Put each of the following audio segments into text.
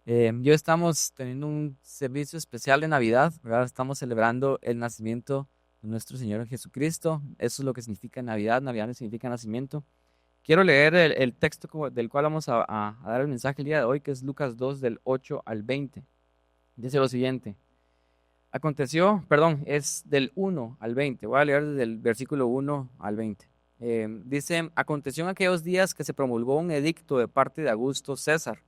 Yo estamos teniendo un servicio especial de Navidad, ¿verdad? Estamos celebrando el nacimiento de nuestro Señor Jesucristo. Eso es lo que significa Navidad. Navidad significa nacimiento. Quiero leer el texto del cual vamos a dar el mensaje el día de hoy, que es Lucas 2 del 8 al 20. Dice lo siguiente. Es del 1 al 20. Voy a leer desde el versículo 1 al 20. Dice, aconteció en aquellos días que se promulgó un edicto de parte de Augusto César,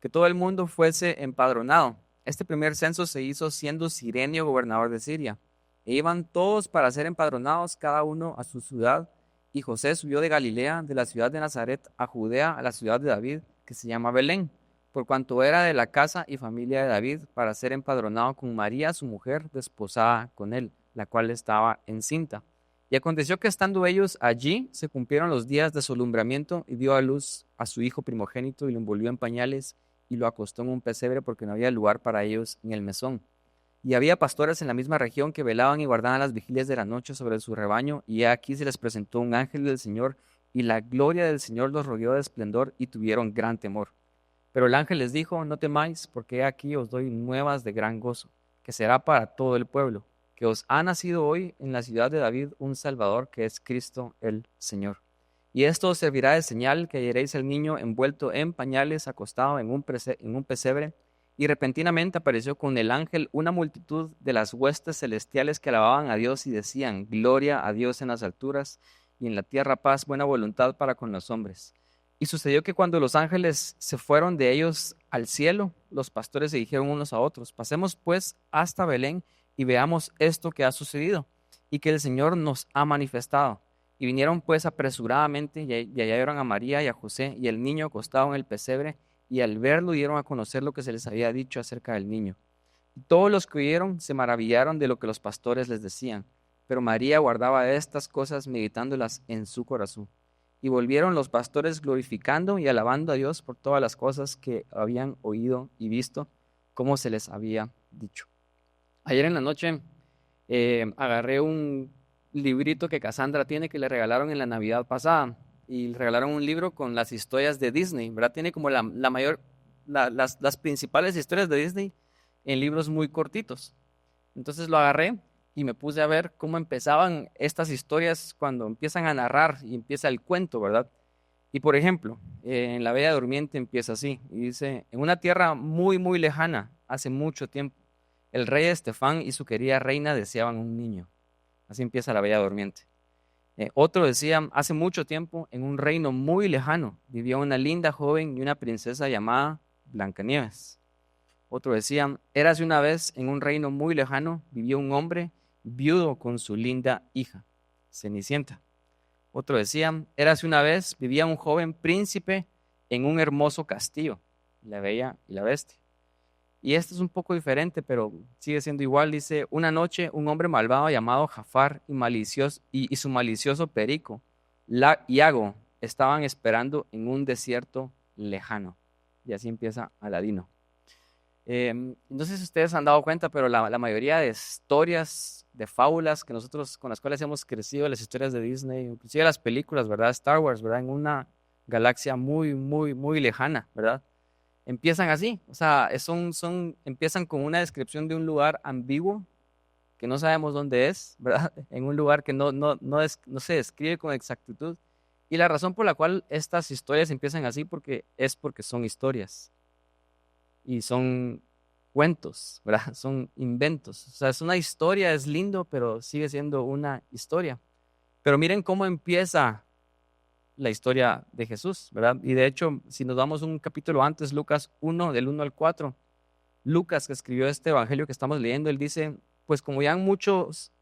que todo el mundo fuese empadronado. Este primer censo se hizo siendo Cirenio gobernador de Siria. E iban todos para ser empadronados, cada uno a su ciudad. Y José subió de Galilea, de la ciudad de Nazaret, a Judea, a la ciudad de David, que se llama Belén, por cuanto era de la casa y familia de David, para ser empadronado con María, su mujer, desposada con él, la cual estaba encinta. Y aconteció que estando ellos allí, se cumplieron los días de su alumbramiento, y dio a luz a su hijo primogénito, y lo envolvió en pañales, y lo acostó en un pesebre, porque no había lugar para ellos en el mesón. Y había pastores en la misma región que velaban y guardaban las vigilias de la noche sobre su rebaño, y aquí se les presentó un ángel del Señor, y la gloria del Señor los rodeó de esplendor, y tuvieron gran temor. Pero el ángel les dijo, no temáis, porque he aquí os doy nuevas de gran gozo, que será para todo el pueblo, que os ha nacido hoy en la ciudad de David un Salvador, que es Cristo el Señor. Y esto os servirá de señal, que hallaréis al niño envuelto en pañales, acostado en un pesebre. Y repentinamente apareció con el ángel una multitud de las huestes celestiales que alababan a Dios y decían, gloria a Dios en las alturas, y en la tierra paz, buena voluntad para con los hombres. Y sucedió que cuando los ángeles se fueron de ellos al cielo, los pastores se dijeron unos a otros, pasemos pues hasta Belén y veamos esto que ha sucedido y que el Señor nos ha manifestado. Y vinieron pues apresuradamente y hallaron a María y a José y el niño acostado en el pesebre, y al verlo dieron a conocer lo que se les había dicho acerca del niño. Y todos los que oyeron se maravillaron de lo que los pastores les decían, pero María guardaba estas cosas meditándolas en su corazón. Y volvieron los pastores glorificando y alabando a Dios por todas las cosas que habían oído y visto, como se les había dicho. Ayer en la noche agarré un librito que Cassandra tiene, que le regalaron en la Navidad pasada, y le regalaron un libro con las historias de Disney, ¿verdad? Tiene como la mayor, las principales historias de Disney en libros muy cortitos. Entonces lo agarré y me puse a ver cómo empezaban estas historias cuando empiezan a narrar y empieza el cuento, ¿verdad? Y por ejemplo, en La Bella Durmiente empieza así, y dice, en una tierra muy, muy lejana, hace mucho tiempo, el rey Estefán y su querida reina deseaban un niño. Así empieza La Bella Durmiente. Otro decía, hace mucho tiempo, en un reino muy lejano, vivía una linda joven y una princesa llamada Blancanieves. Otro decía, érase una vez en un reino muy lejano, vivía un hombre viudo con su linda hija, Cenicienta. Otro decía, érase una vez, vivía un joven príncipe en un hermoso castillo, la Bella y la Bestia. Y este es un poco diferente, pero sigue siendo igual. Dice, una noche un hombre malvado llamado Jafar y su malicioso perico, Iago, estaban esperando en un desierto lejano. Y así empieza Aladino. No sé si ustedes han dado cuenta, pero la mayoría de historias, de fábulas que nosotros, con las cuales hemos crecido, las historias de Disney, inclusive las películas, ¿verdad? Star Wars, ¿verdad? En una galaxia muy, muy, muy lejana, ¿verdad? Empiezan así, o sea, empiezan con una descripción de un lugar ambiguo que no sabemos dónde es, ¿verdad? En un lugar que no se describe con exactitud. Y la razón por la cual estas historias empiezan así porque son historias y son cuentos, ¿verdad? Son inventos. O sea, es una historia, es lindo, pero sigue siendo una historia. Pero miren cómo empieza la historia de Jesús, ¿verdad? Y de hecho, si nos damos un capítulo antes, Lucas 1, del 1 al 4, Lucas, que escribió este evangelio que estamos leyendo, él dice, pues como ya muchos,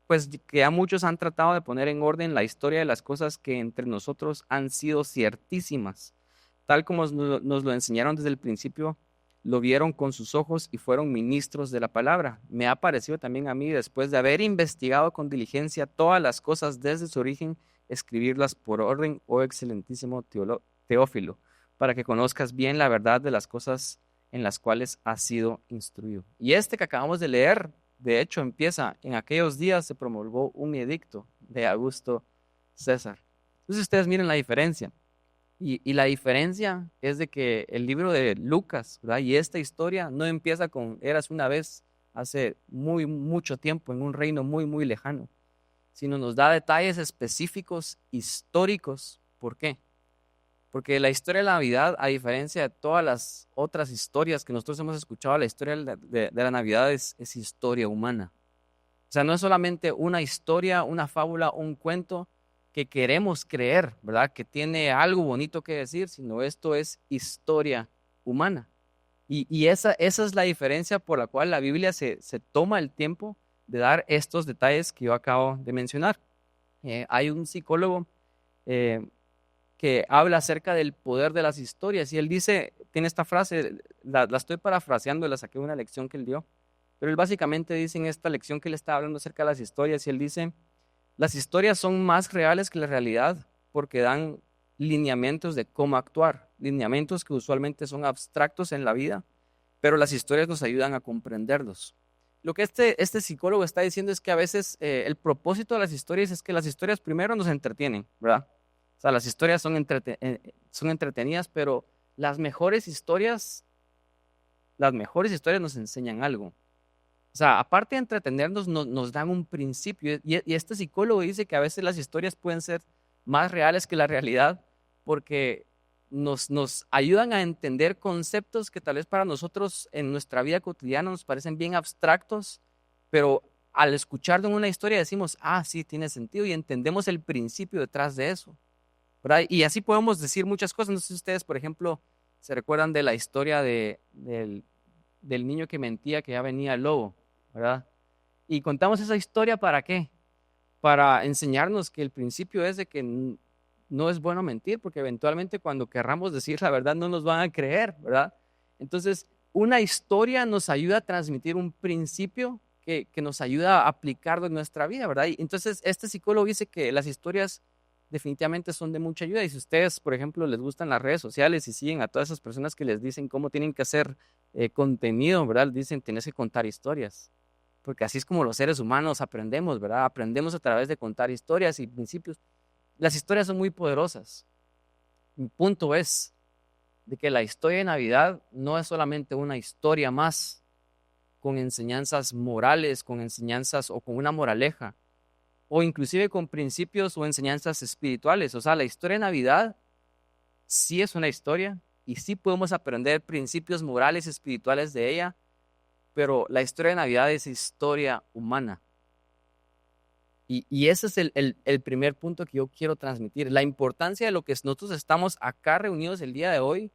pues que ya muchos han tratado de poner en orden la historia de las cosas que entre nosotros han sido ciertísimas, tal como nos lo enseñaron desde el principio, lo vieron con sus ojos y fueron ministros de la palabra. Me ha parecido también a mí, después de haber investigado con diligencia todas las cosas desde su origen, escribirlas por orden, oh excelentísimo Teófilo, para que conozcas bien la verdad de las cosas en las cuales has sido instruido. Y este que acabamos de leer, de hecho, empieza, en aquellos días se promulgó un edicto de Augusto César. Entonces ustedes miren la diferencia. Y la diferencia es de que el libro de Lucas, ¿verdad? Y esta historia no empieza con eras una vez hace mucho tiempo en un reino muy lejano, sino nos da detalles específicos históricos. ¿Por qué? Porque la historia de la Navidad, a diferencia de todas las otras historias que nosotros hemos escuchado, la historia de la Navidad es historia humana. O sea, no es solamente una historia, una fábula, un cuento que queremos creer, ¿verdad? Que tiene algo bonito que decir, sino esto es historia humana. Y esa es la diferencia por la cual la Biblia se toma el tiempo de dar estos detalles que yo acabo de mencionar. Hay un psicólogo eh, que habla acerca del poder de las historias y él dice, tiene esta frase, la estoy parafraseando, la saqué de una lección que él dio, pero él básicamente dice en esta lección que él está hablando acerca de las historias y él dice, las historias son más reales que la realidad porque dan lineamientos de cómo actuar, lineamientos que usualmente son abstractos en la vida, pero las historias nos ayudan a comprenderlos. Lo que este psicólogo está diciendo es que a veces el propósito de las historias es que las historias primero nos entretienen, ¿verdad? O sea, las historias son entretenidas, pero las mejores historias, las mejores historias nos enseñan algo. O sea, aparte de entretenernos, nos dan un principio. Y este psicólogo dice que a veces las historias pueden ser más reales que la realidad porque nos ayudan a entender conceptos que tal vez para nosotros en nuestra vida cotidiana nos parecen bien abstractos, pero al escuchar de una historia decimos, ah, sí, tiene sentido y entendemos el principio detrás de eso, ¿verdad? Y así podemos decir muchas cosas. No sé si ustedes, por ejemplo, se recuerdan de la historia del niño que mentía que ya venía el lobo, ¿verdad? Y contamos esa historia ¿para qué? Para enseñarnos que el principio es de que no es bueno mentir, porque eventualmente cuando querramos decir la verdad no nos van a creer, ¿verdad? Entonces, una historia nos ayuda a transmitir un principio que nos ayuda a aplicarlo en nuestra vida, ¿verdad? Y entonces, este psicólogo dice que las historias definitivamente son de mucha ayuda. Y si ustedes, por ejemplo, les gustan las redes sociales y siguen a todas esas personas que les dicen cómo tienen que hacer contenido, ¿verdad? Dicen, tienes que contar historias porque así es como los seres humanos aprendemos, ¿verdad? Aprendemos a través de contar historias y principios. Las historias son muy poderosas. Mi punto es de que la historia de Navidad no es solamente una historia más con enseñanzas morales, con enseñanzas o con una moraleja, o inclusive con principios o enseñanzas espirituales. O sea, la historia de Navidad sí es una historia y sí podemos aprender principios morales y espirituales de ella, pero la historia de Navidad es historia humana. Y ese es el primer punto que yo quiero transmitir, la importancia de lo que nosotros estamos acá reunidos el día de hoy,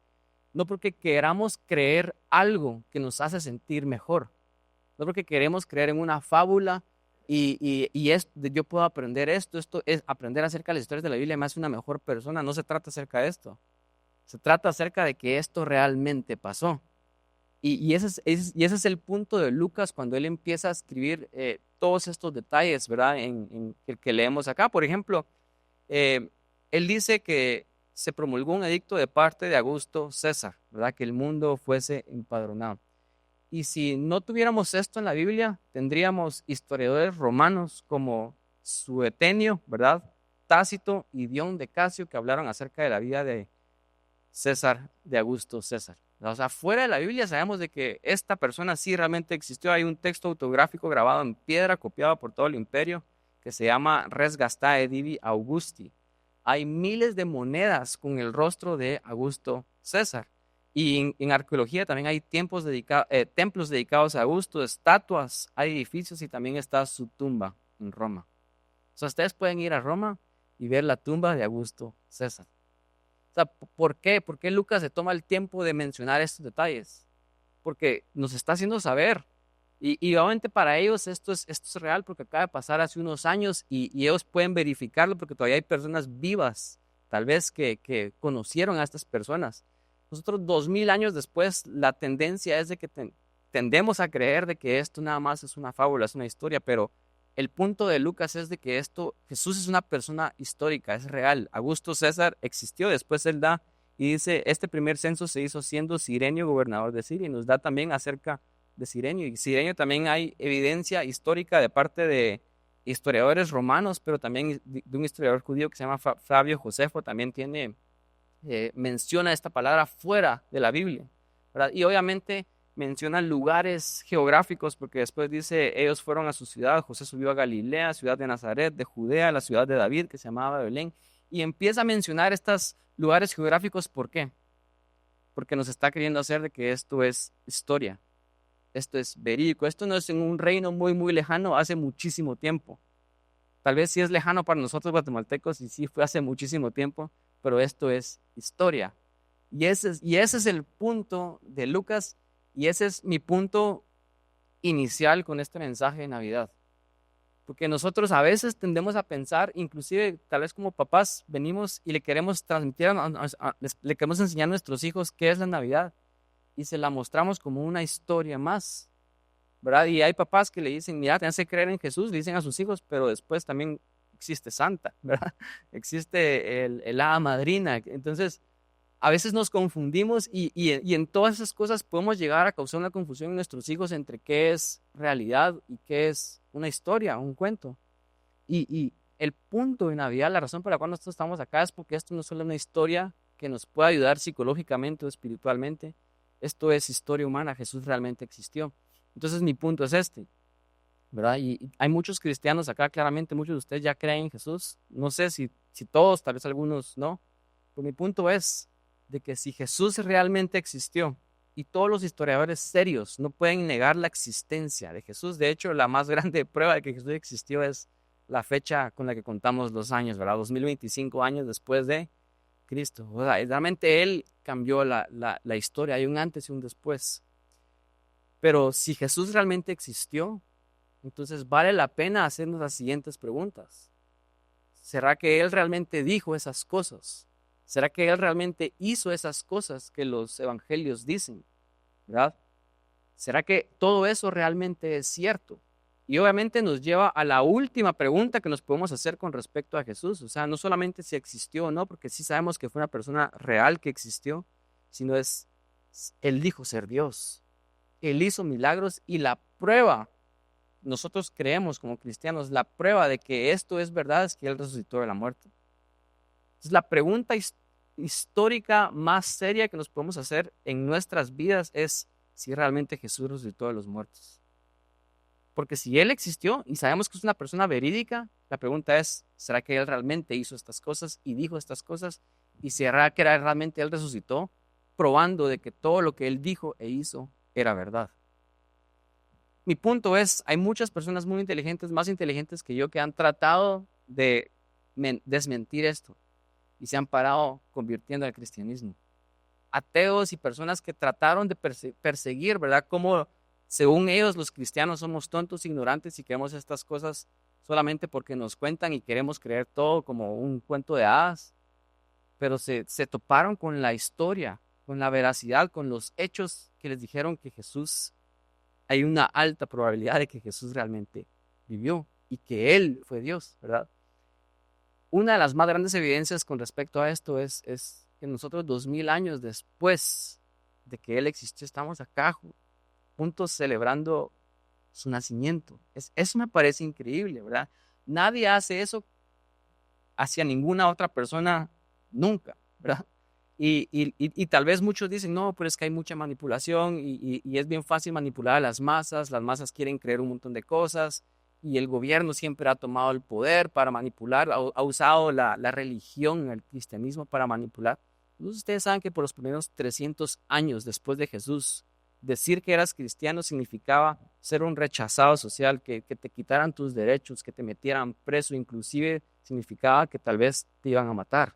no porque queramos creer algo que nos hace sentir mejor, no porque queremos creer en una fábula yo puedo aprender esto es aprender acerca de las historias de la Biblia me hace una mejor persona, no se trata acerca de esto, se trata acerca de que esto realmente pasó. Y ese es el punto de Lucas cuando él empieza a escribir todos estos detalles, ¿verdad? En el que leemos acá. Por ejemplo, eh, él dice que se promulgó un edicto de parte de Augusto César, ¿verdad? Que el mundo fuese empadronado. Y si no tuviéramos esto en la Biblia, tendríamos historiadores romanos como Suetonio, ¿verdad? Tácito y Dion de Casio que hablaron acerca de la vida de César, de Augusto César. O sea, fuera de la Biblia sabemos de que esta persona sí realmente existió. Hay un texto autográfico grabado en piedra, copiado por todo el imperio, que se llama Res Gestae Divi Augusti. Hay miles de monedas con el rostro de Augusto César. Y en arqueología también hay templos dedicados a Augusto, estatuas, hay edificios y también está su tumba en Roma. O sea, ustedes pueden ir a Roma y ver la tumba de Augusto César. O sea, ¿por qué? ¿Por qué Lucas se toma el tiempo de mencionar estos detalles? Porque nos está haciendo saber. Y obviamente para ellos esto es real porque acaba de pasar hace unos años y ellos pueden verificarlo porque todavía hay personas vivas, tal vez que conocieron a estas personas. Nosotros 2000 años después, la tendencia es de que tendemos a creer de que esto nada más es una fábula, es una historia, pero el punto de Lucas es de que Jesús es una persona histórica, es real. Augusto César existió, después él da y dice, este primer censo se hizo siendo Cirenio gobernador de Siria y nos da también acerca de Cirenio. Y Cirenio también hay evidencia histórica de parte de historiadores romanos, pero también de un historiador judío que se llama Flavio Josefo, también tiene menciona esta palabra fuera de la Biblia, ¿verdad? Y obviamente menciona lugares geográficos porque después dice, ellos fueron a su ciudad, José subió a Galilea, ciudad de Nazaret, de Judea, la ciudad de David, que se llamaba Belén, y empieza a mencionar estos lugares geográficos. ¿Por qué? Porque nos está queriendo hacer de que esto es historia, esto es verídico, esto no es en un reino muy, muy lejano, hace muchísimo tiempo. Tal vez sí es lejano para nosotros guatemaltecos y sí fue hace muchísimo tiempo, pero esto es historia. Y ese es el punto de Lucas, y ese es mi punto inicial con este mensaje de Navidad. Porque nosotros a veces tendemos a pensar, inclusive tal vez como papás, venimos y le queremos transmitir, le queremos enseñar a nuestros hijos qué es la Navidad y se la mostramos como una historia más, ¿verdad? Y hay papás que le dicen, mira, tienes que creer en Jesús, le dicen a sus hijos, pero después también existe Santa, ¿verdad? Existe el hada madrina. Entonces, a veces nos confundimos y en todas esas cosas podemos llegar a causar una confusión en nuestros hijos entre qué es realidad y qué es una historia, un cuento. Y el punto de Navidad, la razón por la cual nosotros estamos acá es porque esto no es solo una historia que nos puede ayudar psicológicamente o espiritualmente, esto es historia humana, Jesús realmente existió. Entonces mi punto es este, ¿verdad? Y hay muchos cristianos acá, claramente muchos de ustedes ya creen en Jesús, no sé si todos, tal vez algunos no, pero mi punto es de que si Jesús realmente existió, y todos los historiadores serios no pueden negar la existencia de Jesús, de hecho la más grande prueba de que Jesús existió es la fecha con la que contamos los años, ¿verdad? 2025 años después de Cristo. O sea, realmente Él cambió la historia, hay un antes y un después. Pero si Jesús realmente existió, entonces vale la pena hacernos las siguientes preguntas. ¿Será que Él realmente dijo esas cosas? ¿Será que Él realmente hizo esas cosas que los evangelios dicen? ¿Verdad? ¿Será que todo eso realmente es cierto? Y obviamente nos lleva a la última pregunta que nos podemos hacer con respecto a Jesús. O sea, no solamente si existió o no, porque sí sabemos que fue una persona real que existió, sino Él dijo ser Dios. Él hizo milagros y la prueba, nosotros creemos como cristianos, la prueba de que esto es verdad es que Él resucitó de la muerte. Entonces, la pregunta histórica más seria que nos podemos hacer en nuestras vidas es si realmente Jesús resucitó de los muertos. Porque si Él existió y sabemos que es una persona verídica, la pregunta es, ¿será que Él realmente hizo estas cosas y dijo estas cosas? ¿Y será que realmente Él resucitó, probando de que todo lo que Él dijo e hizo era verdad? Mi punto es, hay muchas personas muy inteligentes, más inteligentes que yo, que han tratado de desmentir esto y se han parado convirtiendo al cristianismo. Ateos y personas que trataron de perseguir, ¿verdad? Como según ellos los cristianos somos tontos, ignorantes y queremos estas cosas solamente porque nos cuentan y queremos creer todo como un cuento de hadas, pero se toparon con la historia, con la veracidad, con los hechos que les dijeron que Jesús, hay una alta probabilidad de que Jesús realmente vivió y que Él fue Dios, ¿verdad? Una de las más grandes evidencias con respecto a esto es que nosotros 2000 años después de que Él existió, estamos acá juntos celebrando su nacimiento. Eso me parece increíble, ¿verdad? Nadie hace eso hacia ninguna otra persona nunca, ¿verdad? Y tal vez muchos dicen, no, pero es que hay mucha manipulación y es bien fácil manipular a las masas quieren creer un montón de cosas y el gobierno siempre ha tomado el poder para manipular, ha usado la religión, el cristianismo para manipular. Entonces ustedes saben que por los primeros 300 años después de Jesús, decir que eras cristiano significaba ser un rechazado social, que te quitaran tus derechos, que te metieran preso, inclusive significaba que tal vez te iban a matar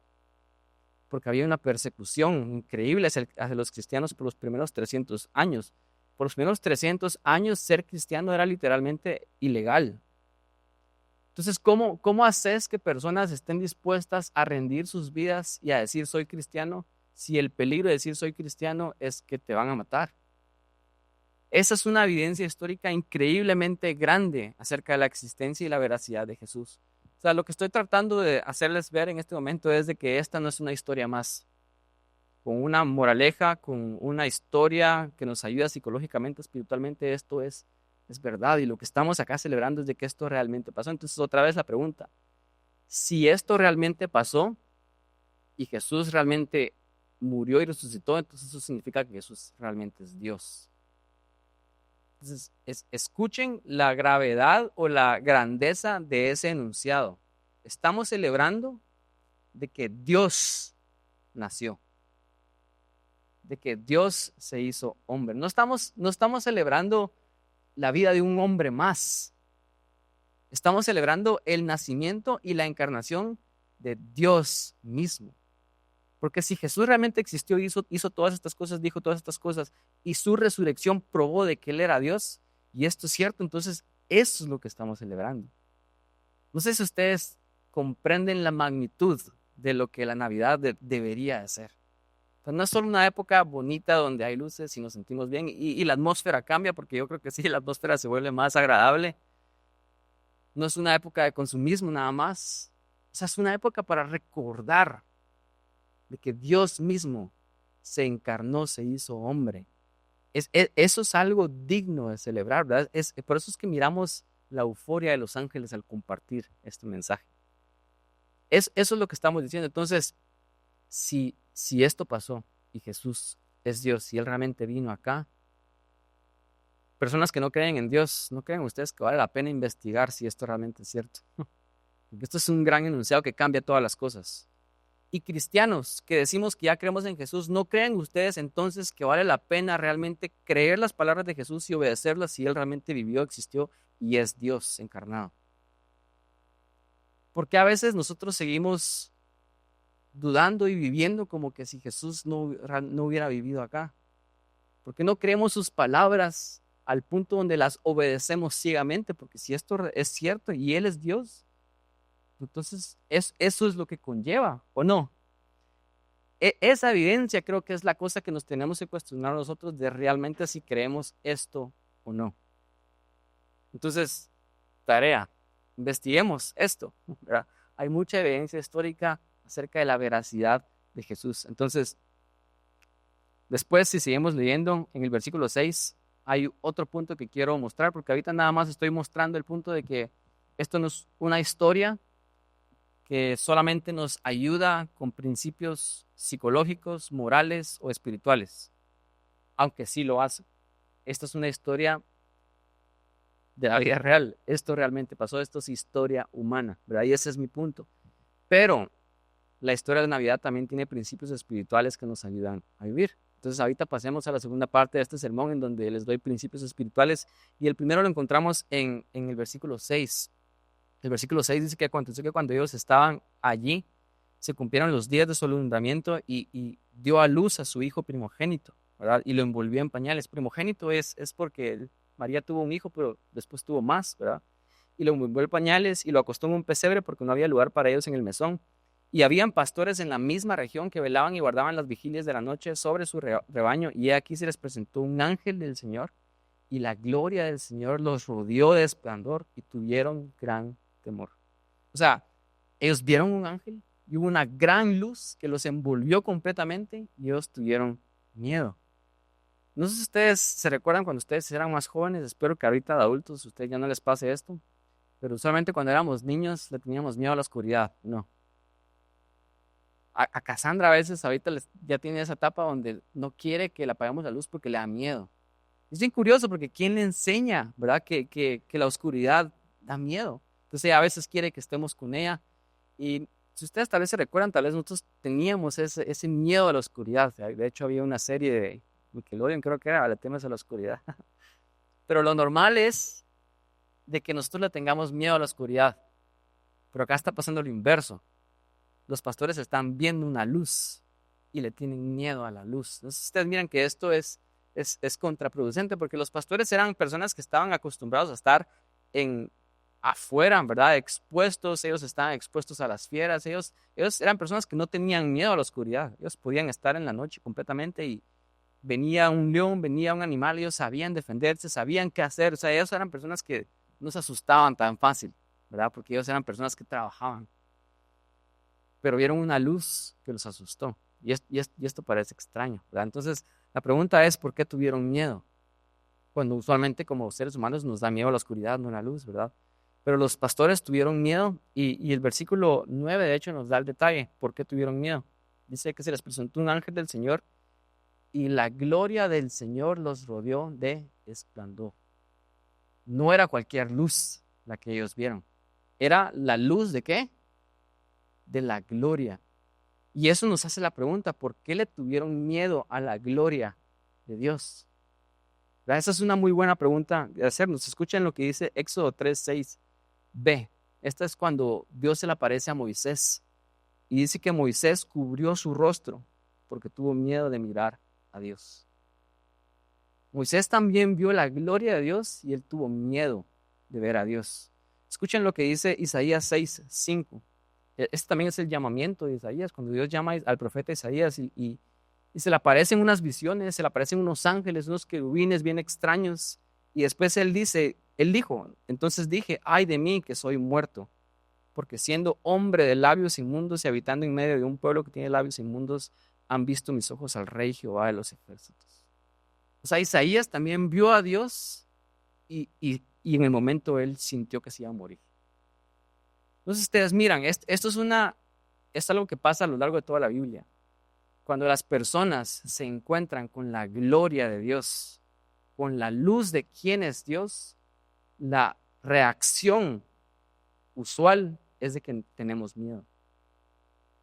porque había una persecución increíble hacia los cristianos por los primeros 300 años. Por los primeros 300 años ser cristiano era literalmente ilegal. Entonces, ¿cómo haces que personas estén dispuestas a rendir sus vidas y a decir soy cristiano si el peligro de decir soy cristiano es que te van a matar? Esa es una evidencia histórica increíblemente grande acerca de la existencia y la veracidad de Jesús. O sea, lo que estoy tratando de hacerles ver en este momento es de que esta no es una historia más, con una moraleja, con una historia que nos ayuda psicológicamente, espiritualmente, esto es verdad y lo que estamos acá celebrando es de que esto realmente pasó. Entonces, otra vez la pregunta, si esto realmente pasó, y Jesús realmente murió y resucitó, entonces eso significa que Jesús realmente es Dios. Entonces, escuchen la gravedad o la grandeza de ese enunciado. Estamos celebrando de que Dios nació, de que Dios se hizo hombre. No estamos celebrando la vida de un hombre más. Estamos celebrando el nacimiento y la encarnación de Dios mismo. Porque si Jesús realmente existió, hizo todas estas cosas, dijo todas estas cosas, y su resurrección probó de que Él era Dios, y esto es cierto, entonces eso es lo que estamos celebrando. No sé si ustedes comprenden la magnitud de lo que la Navidad debería de ser. No es solo una época bonita donde hay luces y nos sentimos bien, y la atmósfera cambia, porque yo creo que sí, la atmósfera se vuelve más agradable. No es una época de consumismo nada más. O sea, es una época para recordar de que Dios mismo se encarnó, se hizo hombre. Eso es algo digno de celebrar, ¿verdad? Por eso es que miramos la euforia de los ángeles al compartir este mensaje. Eso es lo que estamos diciendo. Entonces, si esto pasó y Jesús es Dios, si Él realmente vino acá, personas que no creen en Dios, ¿no creen ustedes que vale la pena investigar si esto realmente es cierto? Porque esto es un gran enunciado que cambia todas las cosas. Y cristianos que decimos que ya creemos en Jesús, ¿no creen ustedes entonces que vale la pena realmente creer las palabras de Jesús y obedecerlas si Él realmente vivió, existió y es Dios encarnado? Porque a veces nosotros seguimos dudando y viviendo como que si Jesús no hubiera vivido acá. Porque no creemos sus palabras al punto donde las obedecemos ciegamente, porque si esto es cierto y Él es Dios, entonces eso es lo que conlleva, ¿o no? Esa evidencia creo que es la cosa que nos tenemos que cuestionar nosotros de realmente si creemos esto o no. Entonces, tarea, investiguemos esto, ¿verdad? Hay mucha evidencia histórica acerca de la veracidad de Jesús. Entonces, después, si seguimos leyendo en el versículo 6, hay otro punto que quiero mostrar, porque ahorita nada más estoy mostrando el punto de que esto no es una historia que solamente nos ayuda con principios psicológicos, morales o espirituales, aunque sí lo hace. Esta es una historia de la vida real. Esto realmente pasó, esto es historia humana, ¿verdad? Y ese es mi punto. Pero la historia de Navidad también tiene principios espirituales que nos ayudan a vivir. Entonces ahorita pasemos a la segunda parte de este sermón en donde les doy principios espirituales y el primero lo encontramos en el versículo 6. El versículo 6 dice que aconteció que cuando ellos estaban allí, se cumplieron los días de su alumbramiento y dio a luz a su hijo primogénito, ¿verdad? Y lo envolvió en pañales. Primogénito es porque María tuvo un hijo, pero después tuvo más, ¿verdad? Y lo envolvió en pañales y lo acostó en un pesebre porque no había lugar para ellos en el mesón. Y habían pastores en la misma región que velaban y guardaban las vigilias de la noche sobre su rebaño. Y aquí se les presentó un ángel del Señor y la gloria del Señor los rodeó de esplendor y tuvieron gran temor. O sea, ellos vieron un ángel y hubo una gran luz que los envolvió completamente y ellos tuvieron miedo. No sé si ustedes se recuerdan cuando ustedes eran más jóvenes, espero que ahorita de adultos a ustedes ya no les pase esto, pero usualmente cuando éramos niños le teníamos miedo a la oscuridad, ¿no? A Cassandra a veces ahorita ya tiene esa etapa donde no quiere que le apaguemos la luz porque le da miedo. Es bien curioso porque ¿quién le enseña, verdad? Que la oscuridad da miedo. Entonces ella a veces quiere que estemos con ella. Y si ustedes tal vez se recuerdan, tal vez nosotros teníamos ese miedo a la oscuridad. De hecho había una serie de Nickelodeon, creo que era, el tema de la oscuridad. Pero lo normal es de que nosotros le tengamos miedo a la oscuridad. Pero acá está pasando lo inverso. Los pastores están viendo una luz y le tienen miedo a la luz. Entonces ustedes miran que esto es contraproducente porque los pastores eran personas que estaban acostumbrados a estar afuera, ¿verdad? Expuestos, ellos estaban expuestos a las fieras, ellos eran personas que no tenían miedo a la oscuridad, ellos podían estar en la noche completamente y venía un león, venía un animal, ellos sabían defenderse, sabían qué hacer, o sea, ellos eran personas que no se asustaban tan fácil, ¿verdad? Porque ellos eran personas que trabajaban. Pero vieron una luz que los asustó. Y esto parece extraño, ¿verdad? Entonces, la pregunta es, ¿por qué tuvieron miedo? Cuando usualmente como seres humanos nos da miedo a la oscuridad, no a la luz, ¿verdad? Pero los pastores tuvieron miedo y el versículo 9 de hecho nos da el detalle, ¿por qué tuvieron miedo? Dice que se les presentó un ángel del Señor y la gloria del Señor los rodeó de esplendor. No era cualquier luz la que ellos vieron. Era la luz ¿de qué? De la gloria. Y eso nos hace la pregunta, ¿por qué le tuvieron miedo a la gloria de Dios? ¿Verdad? Esa es una muy buena pregunta de hacernos. Escuchen lo que dice Éxodo 3:6b. Esta es cuando Dios se le aparece a Moisés. Y dice que Moisés cubrió su rostro porque tuvo miedo de mirar a Dios. Moisés también vio la gloria de Dios y él tuvo miedo de ver a Dios. Escuchen lo que dice Isaías 6:5. Este también es el llamamiento de Isaías, cuando Dios llama al profeta Isaías y se le aparecen unas visiones, se le aparecen unos ángeles, unos querubines bien extraños. Y después él dijo, entonces dije, ay de mí que soy muerto, porque siendo hombre de labios inmundos y habitando en medio de un pueblo que tiene labios inmundos, han visto mis ojos al Rey Jehová de los ejércitos. O sea, Isaías también vio a Dios y en el momento él sintió que se iba a morir. Entonces ustedes miran, esto es algo que pasa a lo largo de toda la Biblia. Cuando las personas se encuentran con la gloria de Dios, con la luz de quién es Dios, la reacción usual es de que tenemos miedo.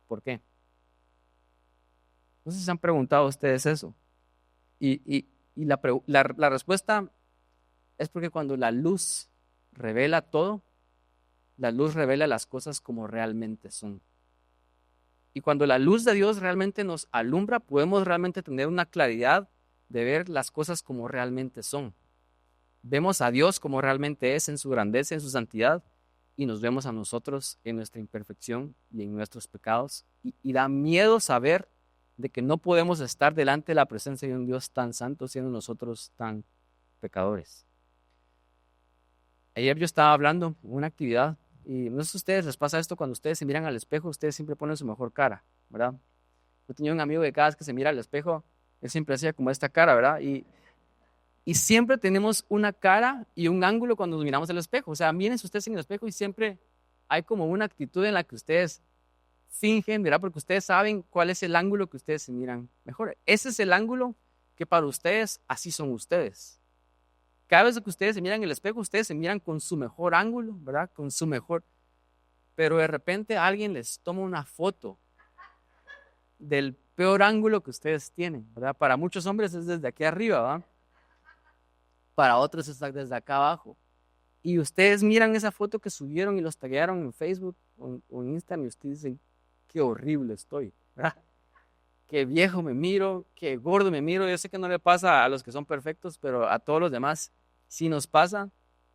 ¿Por qué? No sé si se han preguntado ustedes eso. Y la respuesta es porque cuando la luz revela todo, la luz revela las cosas como realmente son. Y cuando la luz de Dios realmente nos alumbra, podemos realmente tener una claridad de ver las cosas como realmente son. Vemos a Dios como realmente es en su grandeza, en su santidad, y nos vemos a nosotros en nuestra imperfección y en nuestros pecados. Y da miedo saber de que no podemos estar delante de la presencia de un Dios tan santo siendo nosotros tan pecadores. Ayer yo estaba hablando en una actividad y no sé si a ustedes les pasa esto, cuando ustedes se miran al espejo, ustedes siempre ponen su mejor cara, ¿verdad? Yo tenía un amigo que cada vez que se mira al espejo, él siempre hacía como esta cara, ¿verdad? Y siempre tenemos una cara y un ángulo cuando nos miramos al espejo. O sea, mírense ustedes en el espejo y siempre hay como una actitud en la que ustedes fingen, ¿verdad? Porque ustedes saben cuál es el ángulo que ustedes se miran mejor. Ese es el ángulo que para ustedes, así son ustedes. Cada vez que ustedes se miran en el espejo, ustedes se miran con su mejor ángulo, ¿verdad? Con su mejor. Pero de repente alguien les toma una foto del peor ángulo que ustedes tienen, ¿verdad? Para muchos hombres es desde aquí arriba, ¿verdad? Para otros es desde acá abajo. Y ustedes miran esa foto que subieron y los taguearon en Facebook o en Instagram y ustedes dicen, qué horrible estoy, ¿verdad? Qué viejo me miro, qué gordo me miro. Yo sé que no le pasa a los que son perfectos, pero a todos los demás sí nos pasa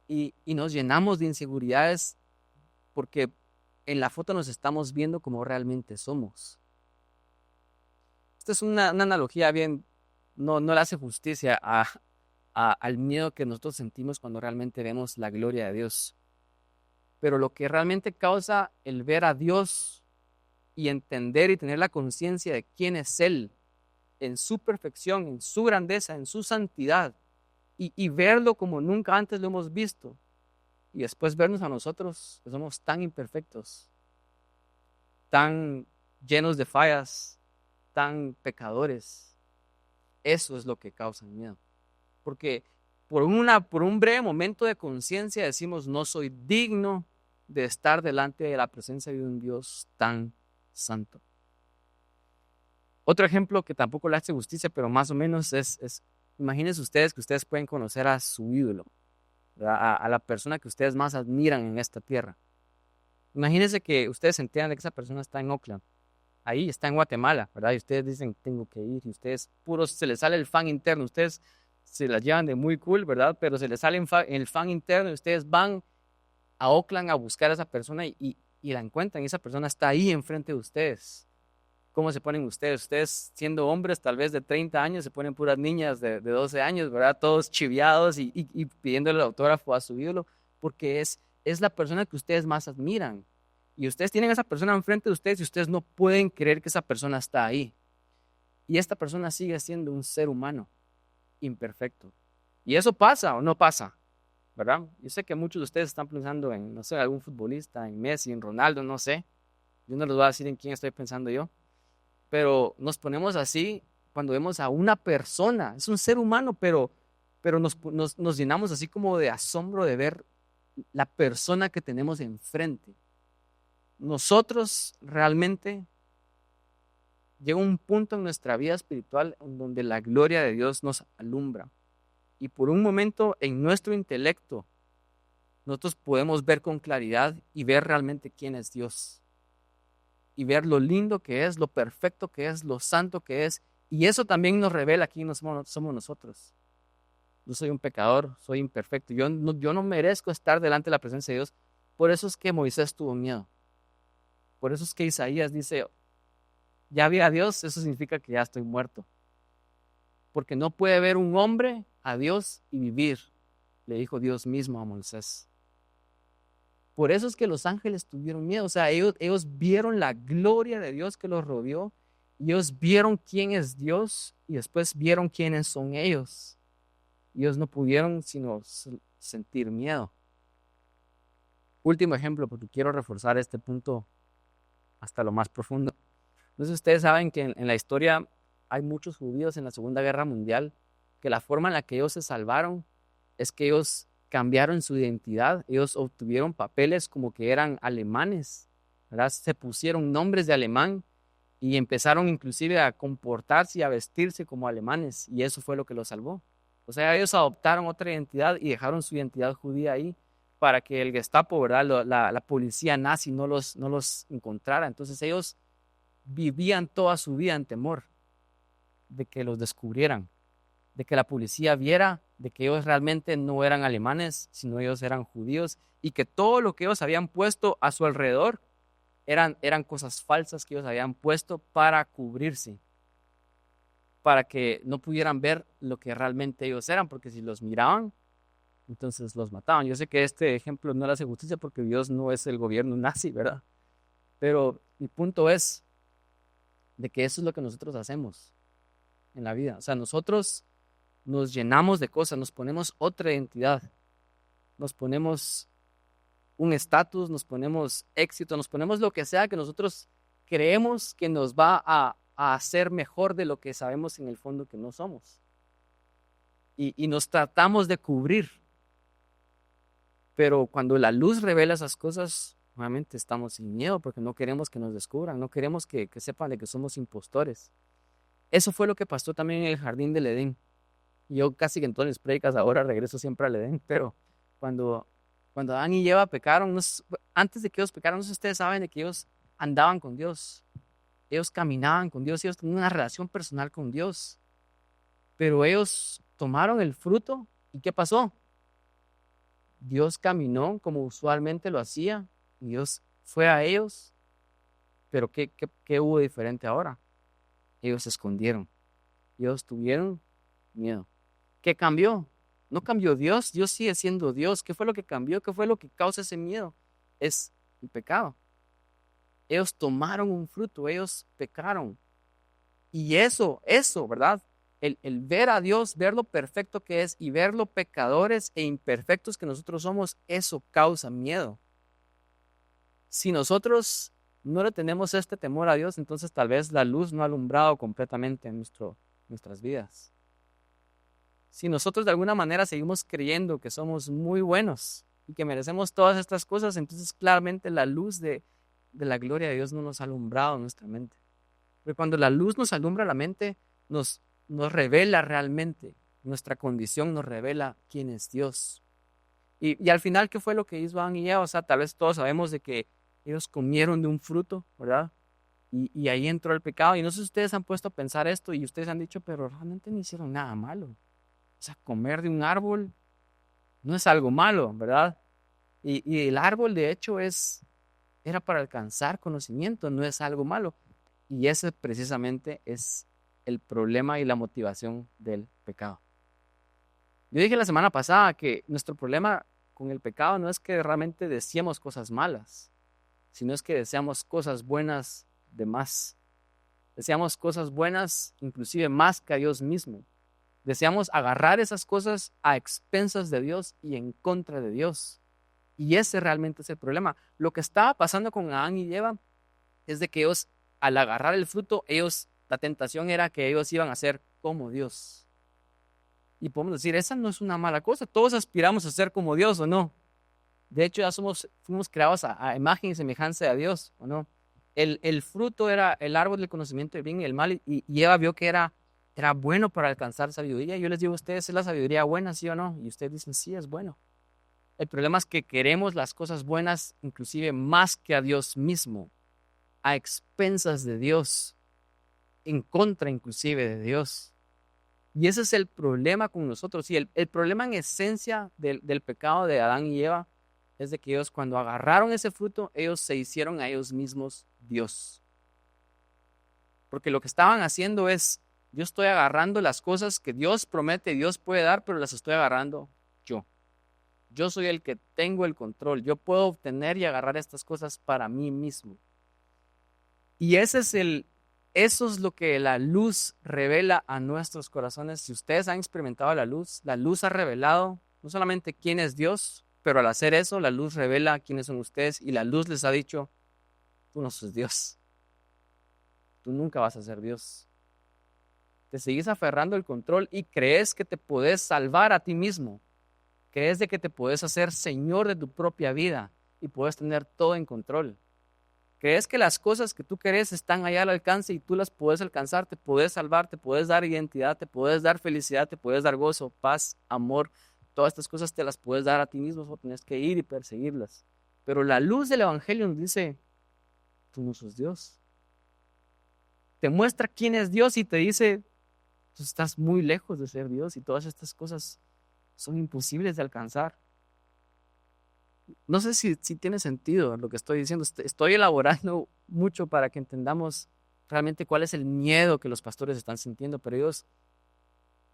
y nos llenamos de inseguridades porque en la foto nos estamos viendo como realmente somos. Esta es una analogía bien, no le hace justicia al miedo que nosotros sentimos cuando realmente vemos la gloria de Dios. Pero lo que realmente causa el ver a Dios y entender y tener la conciencia de quién es Él en su perfección, en su grandeza, en su santidad, y verlo como nunca antes lo hemos visto, y después vernos a nosotros que somos tan imperfectos, tan llenos de fallas, tan pecadores. Eso es lo que causa miedo. Porque por un breve momento de conciencia decimos, no soy digno de estar delante de la presencia de un Dios tan santo. Otro ejemplo que tampoco le hace justicia, pero más o menos imagínense ustedes que ustedes pueden conocer a su ídolo, a la persona que ustedes más admiran en esta tierra. Imagínense que ustedes se enteran de que esa persona está en Oakland, ahí está en Guatemala, ¿verdad? Y ustedes dicen, tengo que ir, y ustedes puros, se les sale el fan interno, ustedes se la llevan de muy cool, ¿verdad? Pero se les sale el fan interno y ustedes van a Oakland a buscar a esa persona y la encuentran y esa persona está ahí enfrente de ustedes. ¿Cómo se ponen ustedes? Ustedes siendo hombres tal vez de 30 años se ponen puras niñas de 12 años, ¿verdad? Todos chiviados y pidiéndole el autógrafo a su ídolo porque es la persona que ustedes más admiran. Y ustedes tienen a esa persona enfrente de ustedes y ustedes no pueden creer que esa persona está ahí. Y esta persona sigue siendo un ser humano imperfecto. ¿Y eso pasa o no pasa? ¿Verdad? Yo sé que muchos de ustedes están pensando en, no sé, algún futbolista, en Messi, en Ronaldo, no sé. Yo no les voy a decir en quién estoy pensando yo. pero nos ponemos así cuando vemos a una persona, es un ser humano, pero nos llenamos así como de asombro de ver la persona que tenemos enfrente. Nosotros realmente llega un punto en nuestra vida espiritual en donde la gloria de Dios nos alumbra. Y por un momento en nuestro intelecto, nosotros podemos ver con claridad y ver realmente quién es Dios. Y ver lo lindo que es, lo perfecto que es, lo santo que es. Y eso también nos revela quién somos nosotros. Yo soy un pecador, soy imperfecto. Yo no merezco estar delante de la presencia de Dios. Por eso es que Moisés tuvo miedo. Por eso es que Isaías dice, ya vi a Dios, eso significa que ya estoy muerto. Porque no puede ver un hombre a Dios y vivir, le dijo Dios mismo a Moisés. Por eso es que los ángeles tuvieron miedo. O sea, ellos vieron la gloria de Dios que los rodeó. Y ellos vieron quién es Dios y después vieron quiénes son ellos. Ellos no pudieron sino sentir miedo. Último ejemplo, porque quiero reforzar este punto hasta lo más profundo. Entonces ustedes saben que en la historia hay muchos judíos en la Segunda Guerra Mundial, que la forma en la que ellos se salvaron es que ellos cambiaron su identidad, ellos obtuvieron papeles como que eran alemanes, ¿verdad? Se pusieron nombres de alemán y empezaron inclusive a comportarse y a vestirse como alemanes, y eso fue lo que los salvó. O sea, ellos adoptaron otra identidad y dejaron su identidad judía ahí para que el Gestapo, ¿verdad? La policía nazi no los encontrara. Entonces ellos vivían toda su vida en temor de que los descubrieran, de que la policía viera de que ellos realmente no eran alemanes, sino ellos eran judíos y que todo lo que ellos habían puesto a su alrededor eran cosas falsas que ellos habían puesto para cubrirse, para que no pudieran ver lo que realmente ellos eran, porque si los miraban, entonces los mataban. Yo sé que este ejemplo no le hace justicia porque Dios no es el gobierno nazi, ¿verdad? Pero mi punto es de que eso es lo que nosotros hacemos en la vida. O sea, nosotros nos llenamos de cosas, nos ponemos otra identidad, nos ponemos un estatus, nos ponemos éxito, nos ponemos lo que sea que nosotros creemos que nos va a hacer mejor de lo que sabemos en el fondo que no somos. Y nos tratamos de cubrir. Pero cuando la luz revela esas cosas, nuevamente estamos sin miedo porque no queremos que nos descubran, no queremos que sepan de que somos impostores. Eso fue lo que pasó también en el jardín del Edén. Yo casi que en todas las prédicas ahora regreso siempre al Edén, pero cuando Adán y Eva pecaron, antes de que ellos pecaron, no sé si ustedes saben de que ellos andaban con Dios, ellos caminaban con Dios, ellos tenían una relación personal con Dios, pero ellos tomaron el fruto y ¿qué pasó? Dios caminó como usualmente lo hacía y Dios fue a ellos, pero ¿qué hubo diferente ahora? Ellos se escondieron, ellos tuvieron miedo. ¿Qué cambió? No cambió Dios, Dios sigue siendo Dios. ¿Qué fue lo que cambió? ¿Qué fue lo que causa ese miedo? Es el pecado. Ellos tomaron un fruto, ellos pecaron. Y eso, ¿verdad? El ver a Dios, ver lo perfecto que es y ver lo pecadores e imperfectos que nosotros somos, eso causa miedo. Si nosotros no le tenemos este temor a Dios, entonces tal vez la luz no ha alumbrado completamente en nuestras vidas. Si nosotros de alguna manera seguimos creyendo que somos muy buenos y que merecemos todas estas cosas, entonces claramente la luz de la gloria de Dios no nos ha alumbrado en nuestra mente. Porque cuando la luz nos alumbra la mente, nos revela realmente nuestra condición, nos revela quién es Dios. Y al final, ¿qué fue lo que hizo Adán y Eva? O sea, tal vez todos sabemos de que ellos comieron de un fruto, ¿verdad? Y ahí entró el pecado. Y no sé si ustedes han puesto a pensar esto y ustedes han dicho, pero realmente no hicieron nada malo. O sea, comer de un árbol no es algo malo, ¿verdad? Y el árbol, de hecho, era para alcanzar conocimiento, no es algo malo. Y ese precisamente es el problema y la motivación del pecado. Yo dije la semana pasada que nuestro problema con el pecado no es que realmente deseemos cosas malas, sino es que deseamos cosas buenas de más. Deseamos cosas buenas, inclusive más que a Dios mismo. Deseamos agarrar esas cosas a expensas de Dios y en contra de Dios. Y ese realmente es el problema. Lo que estaba pasando con Adán y Eva es de que ellos al agarrar el fruto, la tentación era que ellos iban a ser como Dios. Y podemos decir, esa no es una mala cosa. Todos aspiramos a ser como Dios, ¿o no? De hecho, ya fuimos creados a imagen y semejanza de Dios, ¿o no? El fruto era el árbol del conocimiento del bien y el mal, y Eva vio que era bueno para alcanzar sabiduría. Yo les digo a ustedes, ¿es la sabiduría buena, sí o no? Y ustedes dicen, sí, es bueno. El problema es que queremos las cosas buenas, inclusive más que a Dios mismo, a expensas de Dios, en contra inclusive de Dios. Y ese es el problema con nosotros. Y el problema en esencia del pecado de Adán y Eva es de que ellos cuando agarraron ese fruto, ellos se hicieron a ellos mismos Dios. Porque lo que estaban haciendo es, yo estoy agarrando las cosas que Dios promete, Dios puede dar, pero las estoy agarrando yo. Yo soy el que tengo el control. Yo puedo obtener y agarrar estas cosas para mí mismo. Y eso es lo que la luz revela a nuestros corazones. Si ustedes han experimentado la luz ha revelado no solamente quién es Dios, pero al hacer eso, la luz revela quiénes son ustedes y la luz les ha dicho, tú no sos Dios. Tú nunca vas a ser Dios. Te sigues aferrando el control y crees que te puedes salvar a ti mismo. Crees de que te puedes hacer señor de tu propia vida y puedes tener todo en control. Crees que las cosas que tú querés están allá al alcance y tú las puedes alcanzar, te puedes salvar, te puedes dar identidad, te puedes dar felicidad, te puedes dar gozo, paz, amor. Todas estas cosas te las puedes dar a ti mismo, solo tienes que ir y perseguirlas. Pero la luz del Evangelio nos dice, tú no sos Dios. Te muestra quién es Dios y te dice, tú estás muy lejos de ser Dios y todas estas cosas son imposibles de alcanzar. No sé si tiene sentido lo que estoy diciendo. Estoy elaborando mucho para que entendamos realmente cuál es el miedo que los pastores están sintiendo, pero ellos,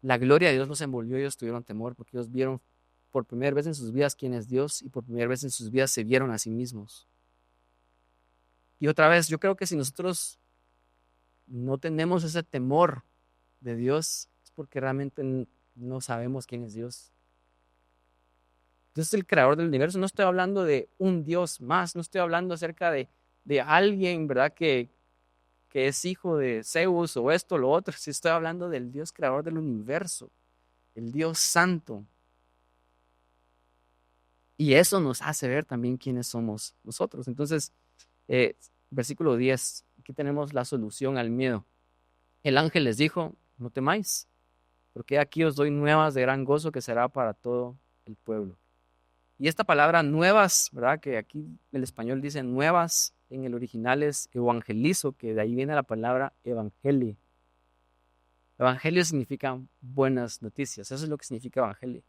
la gloria de Dios los envolvió, ellos tuvieron temor porque ellos vieron por primera vez en sus vidas quién es Dios y por primera vez en sus vidas se vieron a sí mismos. Y otra vez, yo creo que si nosotros no tenemos ese temor de Dios, es porque realmente no sabemos quién es Dios. Dios es el creador del universo. No estoy hablando de un Dios más, no estoy hablando acerca de alguien, ¿verdad? Que es hijo de Zeus o esto o lo otro. Sí, estoy hablando del Dios creador del universo, el Dios santo. Y eso nos hace ver también quiénes somos nosotros. Entonces, versículo 10, aquí tenemos la solución al miedo. El ángel les dijo, no temáis, porque aquí os doy nuevas de gran gozo que será para todo el pueblo. Y esta palabra nuevas, ¿verdad? Que aquí el español dice nuevas, en el original es evangelizo, que de ahí viene la palabra evangelio. Evangelio significa buenas noticias, eso es lo que significa evangelio.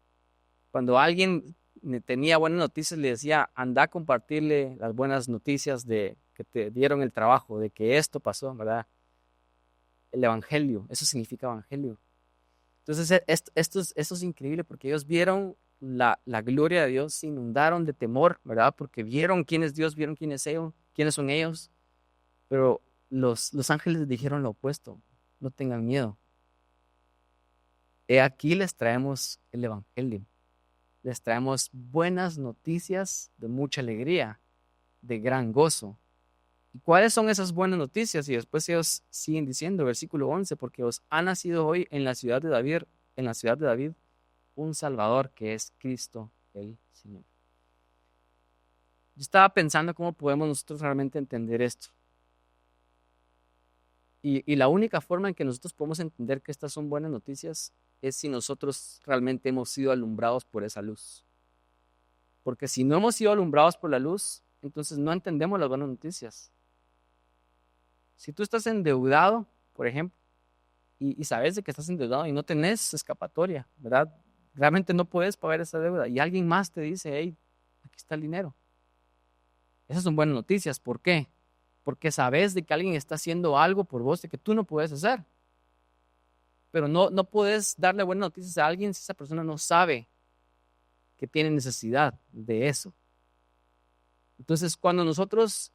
Cuando alguien tenía buenas noticias, le decía, anda a compartirle las buenas noticias de que te dieron el trabajo, de que esto pasó, ¿verdad? El evangelio, eso significa evangelio. Entonces, esto es increíble porque ellos vieron la gloria de Dios, se inundaron de temor, ¿verdad? Porque vieron quién es Dios, vieron quiénes son ellos. Pero los ángeles les dijeron lo opuesto, no tengan miedo. Aquí les traemos el evangelio, les traemos buenas noticias de mucha alegría, de gran gozo. ¿Y cuáles son esas buenas noticias? Y después ellos siguen diciendo, versículo 11, porque os ha nacido hoy en la ciudad de David, un Salvador que es Cristo el Señor. Yo estaba pensando cómo podemos nosotros realmente entender esto. Y la única forma en que nosotros podemos entender que estas son buenas noticias es si nosotros realmente hemos sido alumbrados por esa luz. Porque si no hemos sido alumbrados por la luz, entonces no entendemos las buenas noticias. Si tú estás endeudado, por ejemplo, y sabes de que estás endeudado y no tenés escapatoria, ¿verdad? Realmente no puedes pagar esa deuda y alguien más te dice, hey, aquí está el dinero. Esas son buenas noticias. ¿Por qué? Porque sabes de que alguien está haciendo algo por vos de que tú no puedes hacer. Pero no puedes darle buenas noticias a alguien si esa persona no sabe que tiene necesidad de eso. Entonces, cuando nosotros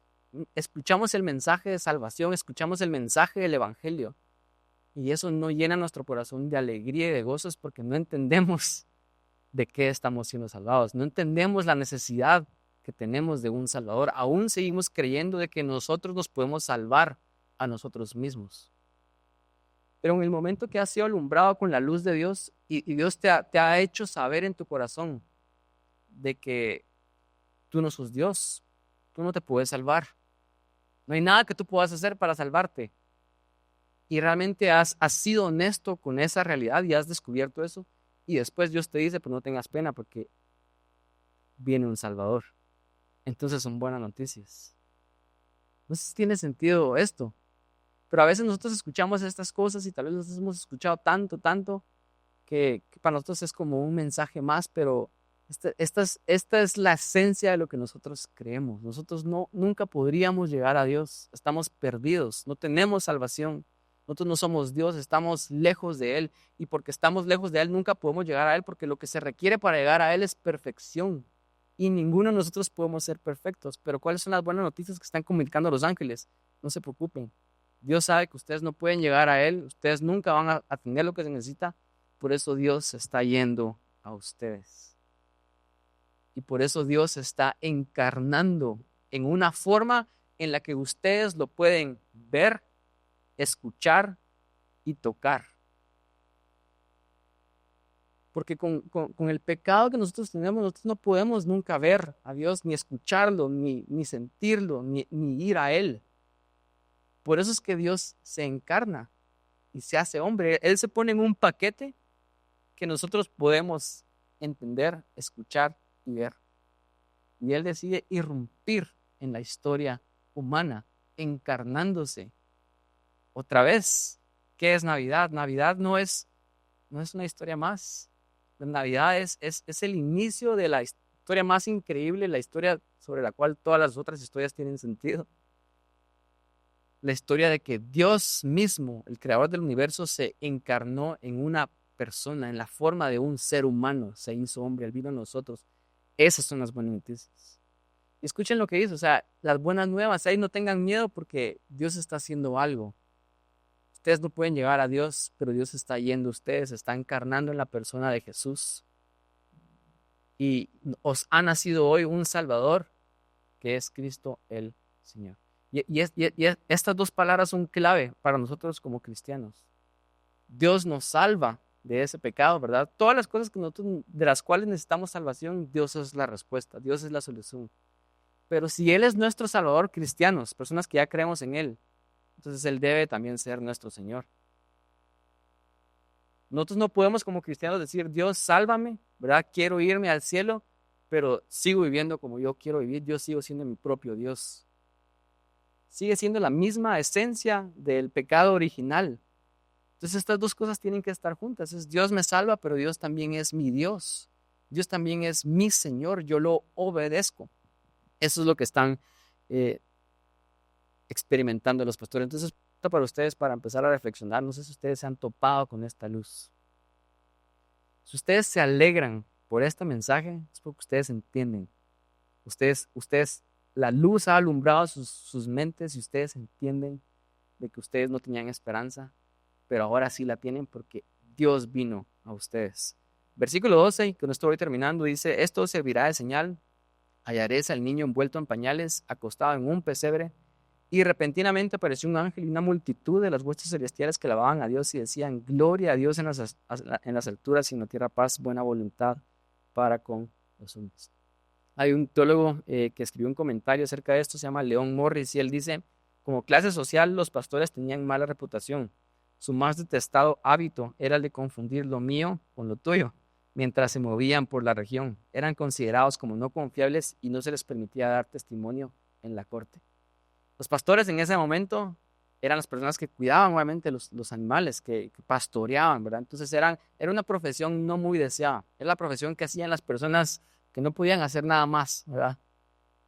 escuchamos el mensaje de salvación, escuchamos el mensaje del evangelio, y eso no llena nuestro corazón de alegría y de gozo, es porque no entendemos de qué estamos siendo salvados. No entendemos la necesidad que tenemos de un Salvador. Aún seguimos creyendo de que nosotros nos podemos salvar a nosotros mismos. Pero en el momento que has sido alumbrado con la luz de Dios y Dios te ha hecho saber en tu corazón de que tú no sos Dios, tú no te puedes salvar. No hay nada que tú puedas hacer para salvarte. Y realmente has sido honesto con esa realidad y has descubierto eso. Y después Dios te dice, pues no tengas pena porque viene un Salvador. Entonces son buenas noticias. No sé si tiene sentido esto, pero a veces nosotros escuchamos estas cosas y tal vez nosotros hemos escuchado tanto, que para nosotros es como un mensaje más, pero esta es la esencia de lo que nosotros creemos. Nosotros nunca podríamos llegar a Dios. Estamos perdidos, no tenemos salvación. Nosotros no somos Dios, estamos lejos de Él. Y porque estamos lejos de Él, nunca podemos llegar a Él, porque lo que se requiere para llegar a Él es perfección. Y ninguno de nosotros podemos ser perfectos. Pero ¿cuáles son las buenas noticias que están comunicando los ángeles? No se preocupen. Dios sabe que ustedes no pueden llegar a Él, ustedes nunca van a tener lo que se necesita. Por eso Dios se está yendo a ustedes. Y por eso Dios se está encarnando en una forma en la que ustedes lo pueden ver, escuchar y tocar. Porque con el pecado que nosotros tenemos, nosotros no podemos nunca ver a Dios, ni escucharlo, ni sentirlo, ni ir a Él. Por eso es que Dios se encarna y se hace hombre. Él se pone en un paquete que nosotros podemos entender, escuchar y ver. Y Él decide irrumpir en la historia humana, encarnándose. Otra vez, ¿qué es Navidad? Navidad no es una historia más. La Navidad es el inicio de la historia más increíble, la historia sobre la cual todas las otras historias tienen sentido. La historia de que Dios mismo, el creador del universo, se encarnó en una persona, en la forma de un ser humano, se hizo hombre, Él vino a nosotros. Esas son las buenas noticias. Y escuchen lo que dice, o sea, las buenas nuevas, ahí no tengan miedo porque Dios está haciendo algo. Ustedes no pueden llegar a Dios, pero Dios está yendo a ustedes, está encarnando en la persona de Jesús. Y os ha nacido hoy un Salvador, que es Cristo el Señor. Estas dos palabras son clave para nosotros como cristianos. Dios nos salva de ese pecado, ¿verdad? Todas las cosas que nosotros, de las cuales necesitamos salvación, Dios es la respuesta, Dios es la solución. Pero si Él es nuestro Salvador, cristianos, personas que ya creemos en Él, entonces Él debe también ser nuestro Señor. Nosotros no podemos como cristianos decir, Dios, sálvame, ¿verdad? Quiero irme al cielo, pero sigo viviendo como yo quiero vivir, yo sigo siendo mi propio Dios. Sigue siendo la misma esencia del pecado original. Entonces estas dos cosas tienen que estar juntas. Dios me salva, pero Dios también es mi Dios. Dios también es mi Señor, yo lo obedezco. Eso es lo que están experimentando los pastores. Entonces, para ustedes, para empezar a reflexionar, no sé si ustedes se han topado con esta luz. Si ustedes se alegran por este mensaje, es porque ustedes entienden. Ustedes, la luz ha alumbrado sus mentes y ustedes entienden de que ustedes no tenían esperanza, pero ahora sí la tienen porque Dios vino a ustedes. Versículo 12, y con esto voy terminando, dice, esto servirá de señal, hallaréis al niño envuelto en pañales, acostado en un pesebre, y repentinamente apareció un ángel y una multitud de las huestes celestiales que alababan a Dios y decían, gloria a Dios en las alturas y en la tierra paz, buena voluntad para con los hombres. Hay un teólogo que escribió un comentario acerca de esto, se llama Leon Morris, y él dice, como clase social los pastores tenían mala reputación. Su más detestado hábito era el de confundir lo mío con lo tuyo, mientras se movían por la región. Eran considerados como no confiables y no se les permitía dar testimonio en la corte. Los pastores en ese momento eran las personas que cuidaban obviamente los animales, que pastoreaban, ¿verdad? Entonces era una profesión no muy deseada. Era la profesión que hacían las personas que no podían hacer nada más, ¿verdad?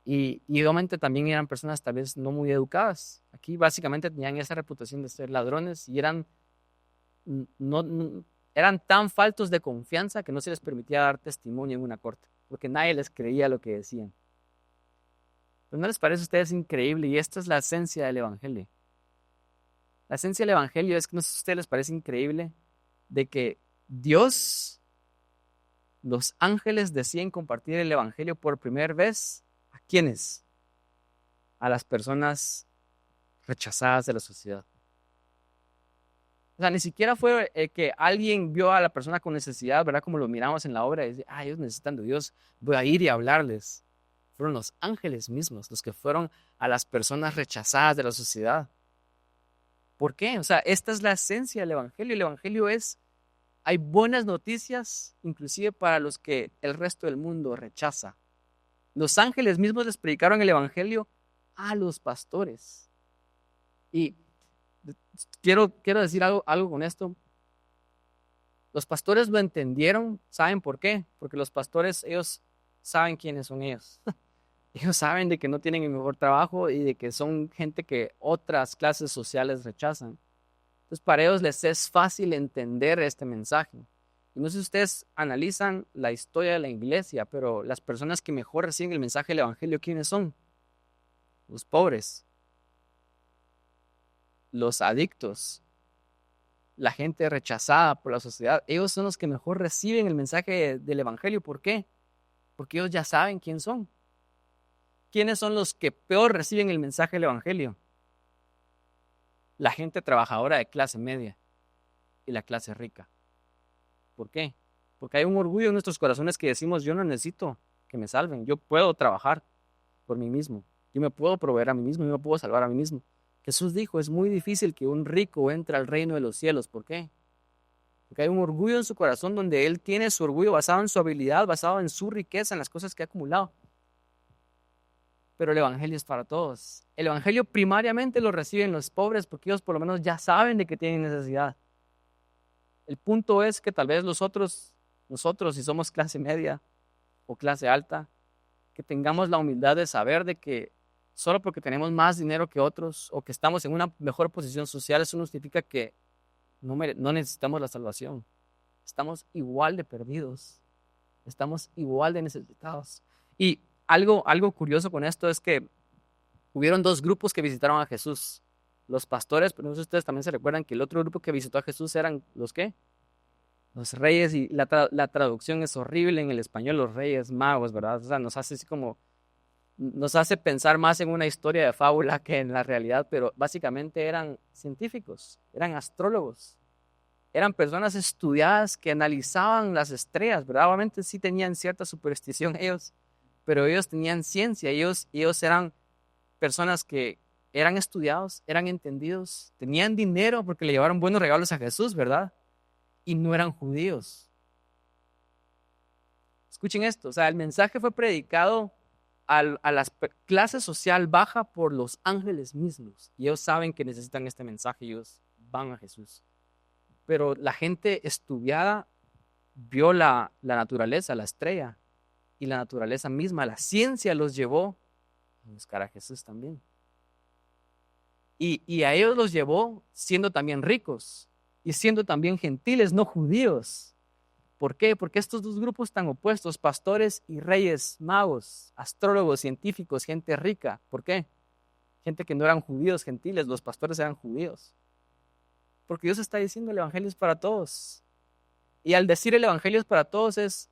Y obviamente también eran personas tal vez no muy educadas. Aquí básicamente tenían esa reputación de ser ladrones y eran tan faltos de confianza que no se les permitía dar testimonio en una corte, porque nadie les creía lo que decían. ¿Pero no les parece a ustedes increíble? Y esta es la esencia del Evangelio. La esencia del Evangelio es que no sé si a ustedes les parece increíble de que Dios, los ángeles deciden compartir el Evangelio por primera vez. ¿A quiénes? A las personas rechazadas de la sociedad. O sea, ni siquiera fue que alguien vio a la persona con necesidad, ¿verdad? Como lo miramos en la obra, y dice, ellos necesitan de Dios, voy a ir y hablarles. Fueron los ángeles mismos los que fueron a las personas rechazadas de la sociedad. ¿Por qué? O sea, esta es la esencia del Evangelio. El Evangelio es, hay buenas noticias, inclusive para los que el resto del mundo rechaza. Los ángeles mismos les predicaron el Evangelio a los pastores. Y quiero decir algo con esto. Los pastores lo entendieron, ¿saben por qué? Porque los pastores, ellos saben quiénes son ellos. Ellos saben de que no tienen el mejor trabajo y de que son gente que otras clases sociales rechazan. Entonces, para ellos les es fácil entender este mensaje. Y no sé si ustedes analizan la historia de la iglesia, pero las personas que mejor reciben el mensaje del Evangelio, ¿quiénes son? Los pobres, los adictos, la gente rechazada por la sociedad. Ellos son los que mejor reciben el mensaje del Evangelio. ¿Por qué? Porque ellos ya saben quién son. ¿Quiénes son los que peor reciben el mensaje del Evangelio? La gente trabajadora de clase media y la clase rica. ¿Por qué? Porque hay un orgullo en nuestros corazones que decimos, yo no necesito que me salven, yo puedo trabajar por mí mismo, yo me puedo proveer a mí mismo, yo me puedo salvar a mí mismo. Jesús dijo, es muy difícil que un rico entre al reino de los cielos. ¿Por qué? Porque hay un orgullo en su corazón donde él tiene su orgullo basado en su habilidad, basado en su riqueza, en las cosas que ha acumulado. Pero el Evangelio es para todos. El Evangelio primariamente lo reciben los pobres porque ellos por lo menos ya saben de que tienen necesidad. El punto es que tal vez nosotros, si somos clase media o clase alta, que tengamos la humildad de saber de que solo porque tenemos más dinero que otros o que estamos en una mejor posición social, eso no significa que no necesitamos la salvación. Estamos igual de perdidos. Estamos igual de necesitados. Y algo curioso con esto es que hubieron dos grupos que visitaron a Jesús. Los pastores, pero no sé si ustedes también se recuerdan que el otro grupo que visitó a Jesús eran ¿los qué? Los reyes, y la traducción es horrible en el español, los reyes magos, ¿verdad? O sea, nos hace pensar más en una historia de fábula que en la realidad, pero básicamente eran científicos, eran astrólogos, eran personas estudiadas que analizaban las estrellas, ¿verdad? Obviamente sí tenían cierta superstición ellos, pero ellos tenían ciencia, ellos eran personas que eran estudiados, eran entendidos, tenían dinero porque le llevaron buenos regalos a Jesús, ¿verdad? Y no eran judíos. Escuchen esto, o sea, el mensaje fue predicado a la clase social baja por los ángeles mismos. Y ellos saben que necesitan este mensaje y ellos van a Jesús. Pero la gente estudiada vio la naturaleza, la estrella, y la naturaleza misma, la ciencia los llevó a buscar a Jesús también. Y a ellos los llevó siendo también ricos y siendo también gentiles, no judíos. ¿Por qué? Porque estos dos grupos tan opuestos, pastores y reyes magos, astrólogos, científicos, gente rica, ¿por qué? Gente que no eran judíos, gentiles, los pastores eran judíos. Porque Dios está diciendo el Evangelio es para todos. Y al decir el Evangelio es para todos es,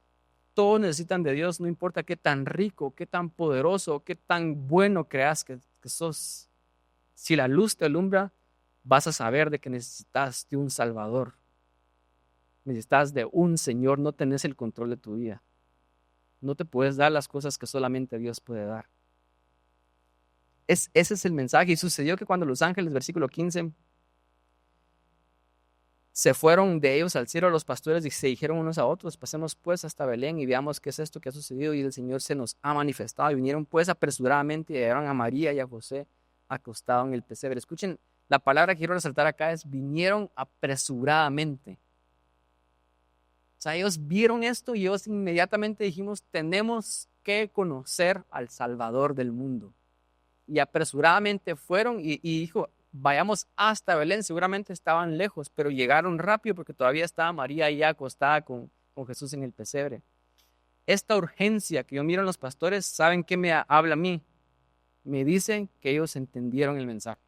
todos necesitan de Dios, no importa qué tan rico, qué tan poderoso, qué tan bueno creas que sos. Si la luz te alumbra, vas a saber de que necesitas de un Salvador. Necesitas de un Señor, no tenés el control de tu vida. No te puedes dar las cosas que solamente Dios puede dar. Ese es el mensaje. Y sucedió que cuando los ángeles, versículo 15, se fueron de ellos al cielo, los pastores y se dijeron unos a otros, pasemos pues hasta Belén y veamos qué es esto que ha sucedido y el Señor se nos ha manifestado. Y vinieron pues apresuradamente y hallaron a María y a José acostado en el pesebre. Escuchen, la palabra que quiero resaltar acá es vinieron apresuradamente. O sea, ellos vieron esto y ellos inmediatamente dijimos, tenemos que conocer al Salvador del mundo. Y apresuradamente fueron y dijo, vayamos hasta Belén. Seguramente estaban lejos, pero llegaron rápido porque todavía estaba María ahí acostada con Jesús en el pesebre. Esta urgencia que yo miro en los pastores, ¿saben qué me habla a mí? Me dicen que ellos entendieron el mensaje.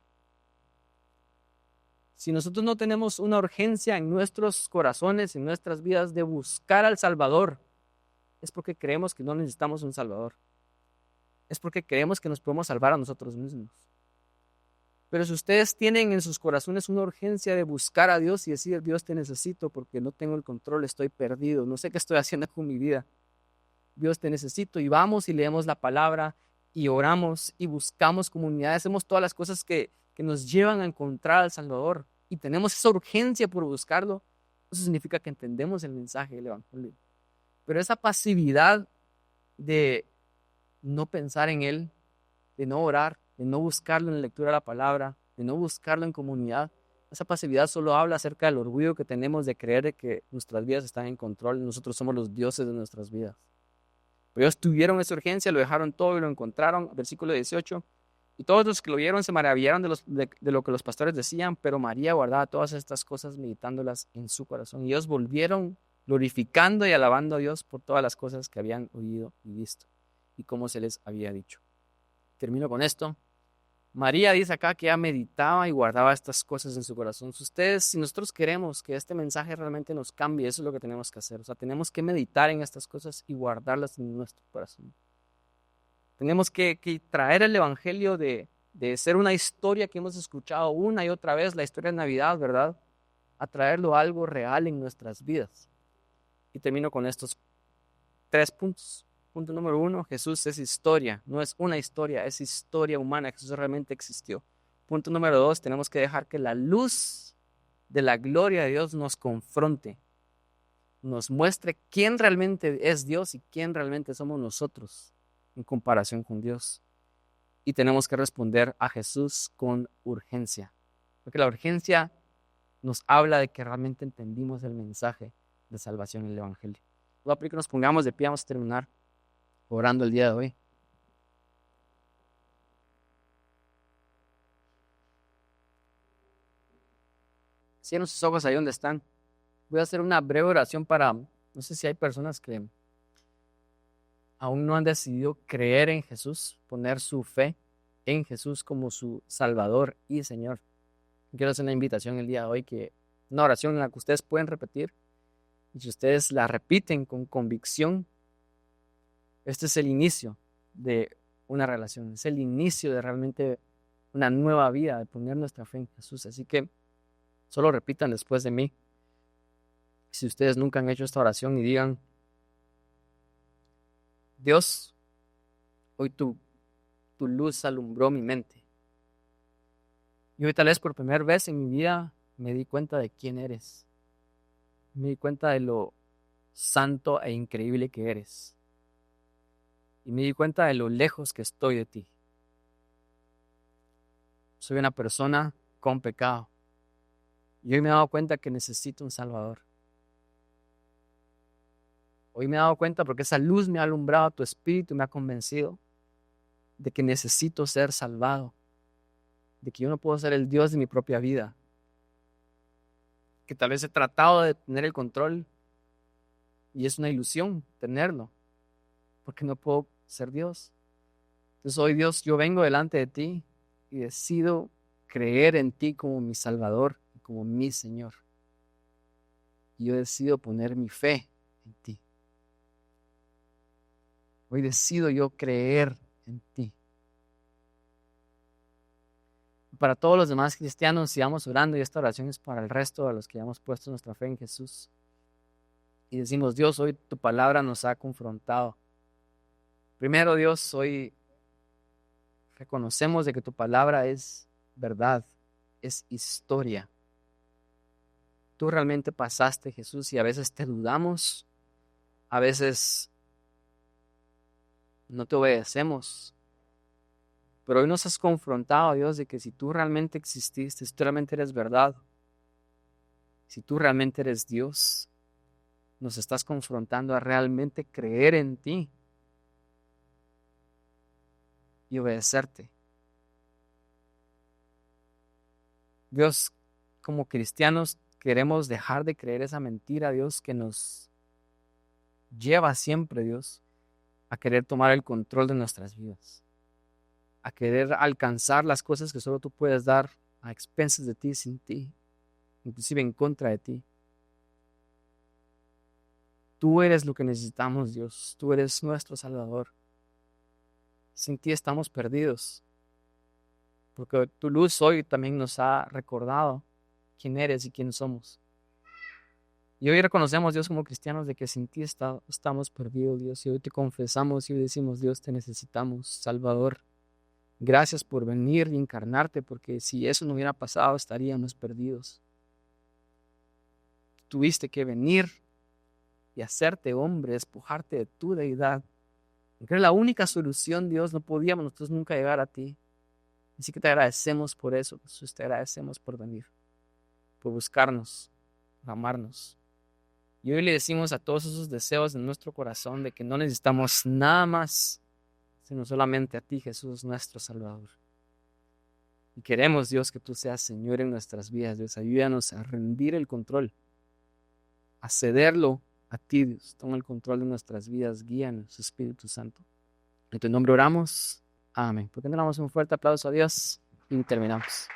Si nosotros no tenemos una urgencia en nuestros corazones, en nuestras vidas de buscar al Salvador, es porque creemos que no necesitamos un Salvador. Es porque creemos que nos podemos salvar a nosotros mismos. Pero si ustedes tienen en sus corazones una urgencia de buscar a Dios y decir, Dios te necesito porque no tengo el control, estoy perdido, no sé qué estoy haciendo con mi vida. Dios te necesito y vamos y leemos la palabra y oramos y buscamos comunidad, hacemos todas las cosas que nos llevan a encontrar al Salvador y tenemos esa urgencia por buscarlo. Eso significa que entendemos el mensaje del Evangelio. Pero esa pasividad de no pensar en Él, de no orar, de no buscarlo en la lectura de la palabra, de no buscarlo en comunidad, esa pasividad solo habla acerca del orgullo que tenemos de creer de que nuestras vidas están en control y nosotros somos los dioses de nuestras vidas. Pero ellos tuvieron esa urgencia, lo dejaron todo y lo encontraron, versículo 18. Y todos los que lo vieron se maravillaron de lo que los pastores decían, pero María guardaba todas estas cosas meditándolas en su corazón. Y ellos volvieron glorificando y alabando a Dios por todas las cosas que habían oído y visto y como se les había dicho. Termino con esto. María dice acá que ella meditaba y guardaba estas cosas en su corazón. Si nosotros queremos que este mensaje realmente nos cambie, eso es lo que tenemos que hacer. O sea, tenemos que meditar en estas cosas y guardarlas en nuestro corazón. Tenemos que traer el Evangelio de ser una historia que hemos escuchado una y otra vez, la historia de Navidad, ¿verdad? A traerlo a algo real en nuestras vidas. Y termino con estos 3 puntos. Punto número 1, Jesús es historia, no es una historia, es historia humana, Jesús realmente existió. Punto número 2, tenemos que dejar que la luz de la gloria de Dios nos confronte, nos muestre quién realmente es Dios y quién realmente somos nosotros en comparación con Dios. Y tenemos que responder a Jesús con urgencia, porque la urgencia nos habla de que realmente entendimos el mensaje de salvación en el Evangelio. Voy a pedir que nos pongamos de pie, vamos a terminar orando el día de hoy. Cierren sus ojos ahí donde están. Voy a hacer una breve oración no sé si hay personas que aún no han decidido creer en Jesús, poner su fe en Jesús como su Salvador y Señor. Quiero hacer una invitación el día de hoy, una oración en la que ustedes pueden repetir, y si ustedes la repiten con convicción, este es el inicio de una relación, es el inicio de realmente una nueva vida, de poner nuestra fe en Jesús. Así que solo repitan después de mí. Si ustedes nunca han hecho esta oración y digan, Dios, hoy tu luz alumbró mi mente. Y hoy tal vez por primera vez en mi vida me di cuenta de quién eres. Me di cuenta de lo santo e increíble que eres. Y me di cuenta de lo lejos que estoy de ti. Soy una persona con pecado. Y hoy me he dado cuenta que necesito un Salvador. Hoy me he dado cuenta porque esa luz me ha alumbrado, tu espíritu me ha convencido de que necesito ser salvado, de que yo no puedo ser el Dios de mi propia vida, que tal vez he tratado de tener el control y es una ilusión tenerlo, porque no puedo ser Dios. Entonces hoy, Dios, yo vengo delante de ti y decido creer en ti como mi Salvador y como mi Señor. Y yo decido poner mi fe en ti. Hoy decido yo creer en ti. Para todos los demás cristianos, sigamos orando, y esta oración es para el resto de los que hemos puesto nuestra fe en Jesús. Y decimos, Dios, hoy tu palabra nos ha confrontado. Primero, Dios, hoy reconocemos de que tu palabra es verdad, es historia. Tú realmente pasaste, Jesús, y a veces te dudamos, a veces no te obedecemos. Pero hoy nos has confrontado, Dios, de que si tú realmente exististe, si tú realmente eres verdad, si tú realmente eres Dios, nos estás confrontando a realmente creer en ti y obedecerte. Dios, como cristianos, queremos dejar de creer esa mentira, Dios, que nos lleva siempre, Dios, a querer tomar el control de nuestras vidas, a querer alcanzar las cosas que solo tú puedes dar a expensas de ti, sin ti, inclusive en contra de ti. Tú eres lo que necesitamos, Dios. Tú eres nuestro Salvador. Sin ti estamos perdidos. porque tu luz hoy también nos ha recordado quién eres y quién somos. Y hoy reconocemos, Dios, como cristianos, de que sin ti estamos perdidos, Dios. Y hoy te confesamos y hoy decimos, Dios, te necesitamos, Salvador. Gracias por venir y encarnarte, porque si eso no hubiera pasado, estaríamos perdidos. Tuviste que venir y hacerte hombre, despojarte de tu deidad. Porque era la única solución, Dios. No podíamos nosotros nunca llegar a ti. Así que te agradecemos por eso, Jesús. Te agradecemos por venir, por buscarnos, por amarnos. Y hoy le decimos a todos esos deseos en nuestro corazón de que no necesitamos nada más, sino solamente a ti, Jesús, nuestro Salvador. Y queremos, Dios, que tú seas Señor en nuestras vidas, Dios. Ayúdanos a rendir el control, a cederlo a ti, Dios. Toma el control de nuestras vidas, guíanos, Espíritu Santo. En tu nombre oramos. Amén. ¿Por qué no le damos un fuerte aplauso a Dios? Y terminamos.